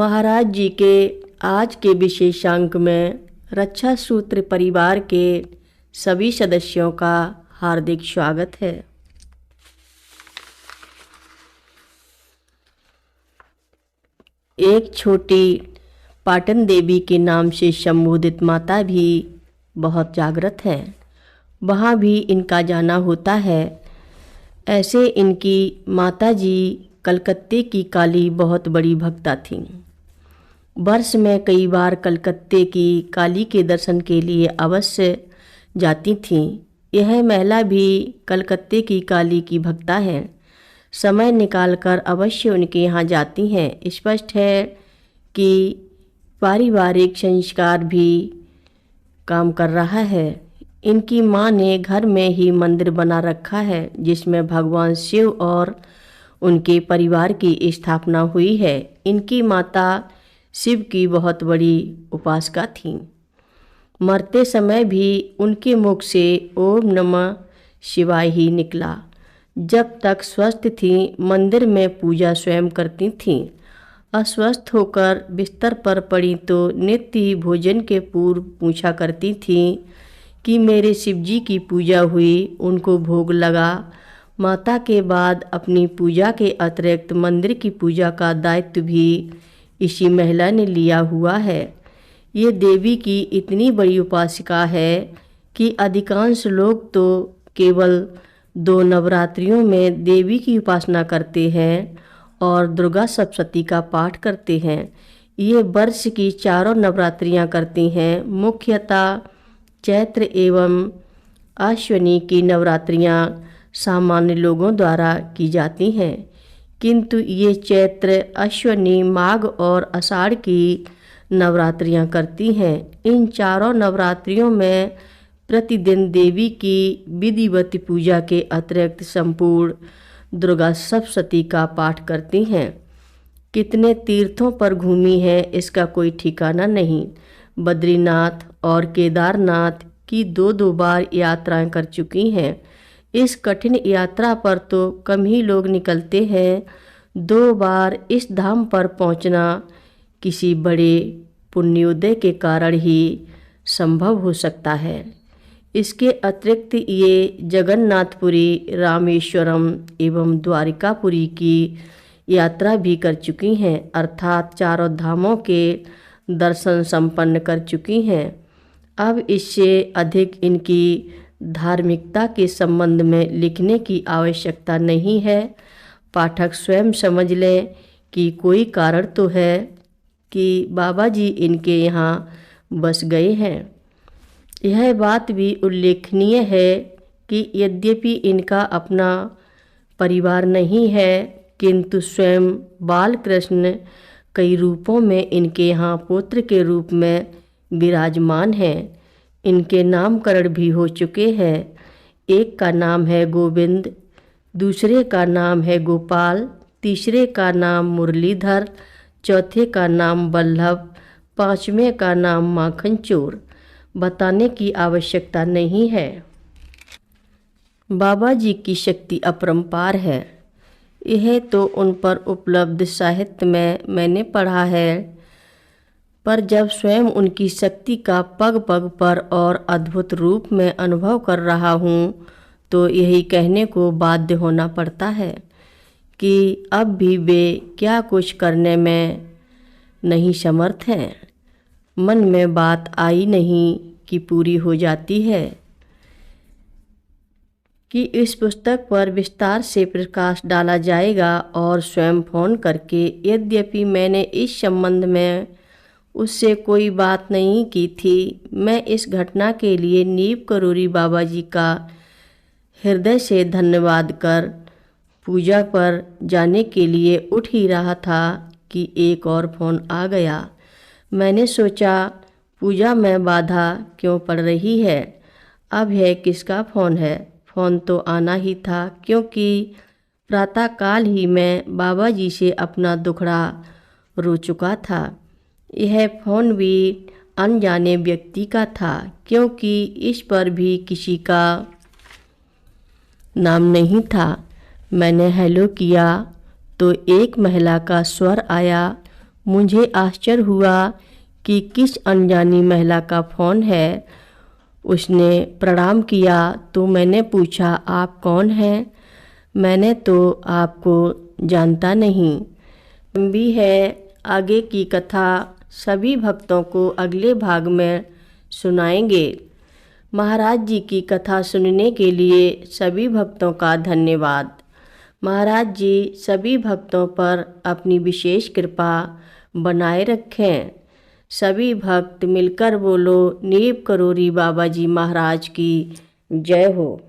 महाराज जी के आज के विशेषांक में रक्षा सूत्र परिवार के सभी सदस्यों का हार्दिक स्वागत है। एक छोटी पाटन देवी के नाम से संबोधित माता भी बहुत जागृत है, वहाँ भी इनका जाना होता है। ऐसे इनकी माता जी कलकत्ते की काली बहुत बड़ी भक्ता थीं। वर्ष में कई बार कलकत्ते की काली के दर्शन के लिए अवश्य जाती थीं। यह महिला भी कलकत्ते की काली की भक्ता है, समय निकालकर अवश्य उनके यहाँ जाती हैं। स्पष्ट है कि पारिवारिक संस्कार भी काम कर रहा है। इनकी माँ ने घर में ही मंदिर बना रखा है जिसमें भगवान शिव और उनके परिवार की स्थापना हुई है। इनकी माता शिव की बहुत बड़ी उपासका थीं। मरते समय भी उनके मुख से ओम नमः शिवाय ही निकला। जब तक स्वस्थ थीं मंदिर में पूजा स्वयं करती थीं। अस्वस्थ होकर बिस्तर पर पड़ी तो नित्य ही भोजन के पूर्व पूछा करती थीं कि मेरे शिव जी की पूजा हुई, उनको भोग लगा। माता के बाद अपनी पूजा के अतिरिक्त मंदिर की पूजा का दायित्व भी इसी महिला ने लिया हुआ है। ये देवी की इतनी बड़ी उपासिका है कि अधिकांश लोग तो केवल 2 नवरात्रियों में देवी की उपासना करते हैं और दुर्गा सप्तशती का पाठ करते हैं। ये वर्ष की 4 नवरात्रियां करती हैं। मुख्यतः चैत्र एवं आश्विनी की नवरात्रियां सामान्य लोगों द्वारा की जाती हैं, किंतु ये चैत्र, अश्विनी, माघ और आषाढ़ की नवरात्रियां करती हैं। इन 4 नवरात्रियों में प्रतिदिन देवी की विधिवत पूजा के अतिरिक्त संपूर्ण दुर्गा सप्तशती का पाठ करती हैं। कितने तीर्थों पर घूमी है इसका कोई ठिकाना नहीं। बद्रीनाथ और केदारनाथ की 2-2 बार यात्राएं कर चुकी हैं। इस कठिन यात्रा पर तो कम ही लोग निकलते हैं। 2 बार इस धाम पर पहुंचना किसी बड़े पुण्योदय के कारण ही संभव हो सकता है। इसके अतिरिक्त ये जगन्नाथपुरी, रामेश्वरम एवं द्वारिकापुरी की यात्रा भी कर चुकी हैं, अर्थात 4 धामों के दर्शन संपन्न कर चुकी हैं। अब इससे अधिक इनकी धार्मिकता के संबंध में लिखने की आवश्यकता नहीं है। पाठक स्वयं समझ लें कि कोई कारण तो है कि बाबा जी इनके यहाँ बस गए हैं। यह बात भी उल्लेखनीय है कि यद्यपि इनका अपना परिवार नहीं है, किंतु स्वयं बाल कृष्ण कई रूपों में इनके यहाँ पुत्र के रूप में विराजमान हैं। इनके नामकरण भी हो चुके हैं। एक का नाम है गोविंद, दूसरे का नाम है गोपाल, तीसरे का नाम मुरलीधर, चौथे का नाम वल्लभ, 5वें का नाम माखन चोर। बताने की आवश्यकता नहीं है। बाबा जी की शक्ति अपरंपार है। यह तो उन पर उपलब्ध साहित्य में मैंने पढ़ा है, पर जब स्वयं उनकी शक्ति का पग पग पर और अद्भुत रूप में अनुभव कर रहा हूँ तो यही कहने को बाध्य होना पड़ता है कि अब भी वे क्या कुछ करने में नहीं समर्थ हैं। मन में बात आई नहीं कि पूरी हो जाती है कि इस पुस्तक पर विस्तार से प्रकाश डाला जाएगा और स्वयं फोन करके, यद्यपि मैंने इस संबंध में उससे कोई बात नहीं की थी, मैं इस घटना के लिए नीव करोरी बाबा जी का हृदय से धन्यवाद कर पूजा पर जाने के लिए उठ ही रहा था कि एक और फ़ोन आ गया। मैंने सोचा पूजा में बाधा क्यों पड़ रही है, अब यह किसका फ़ोन है। फ़ोन तो आना ही था, क्योंकि प्रातःकाल ही मैं बाबा जी से अपना दुखड़ा रो चुका था। यह फ़ोन भी अनजाने व्यक्ति का था, क्योंकि इस पर भी किसी का नाम नहीं था। मैंने हेलो किया तो एक महिला का स्वर आया। मुझे आश्चर्य हुआ कि किस अनजानी महिला का फ़ोन है। उसने प्रणाम किया तो मैंने पूछा, आप कौन हैं? मैंने तो आपको जानता नहीं। लंबी है। आगे की कथा सभी भक्तों को अगले भाग में सुनाएंगे। महाराज जी की कथा सुनने के लिए सभी भक्तों का धन्यवाद। महाराज जी सभी भक्तों पर अपनी विशेष कृपा बनाए रखें। सभी भक्त मिलकर बोलो नीम करोरी बाबा जी महाराज की जय हो।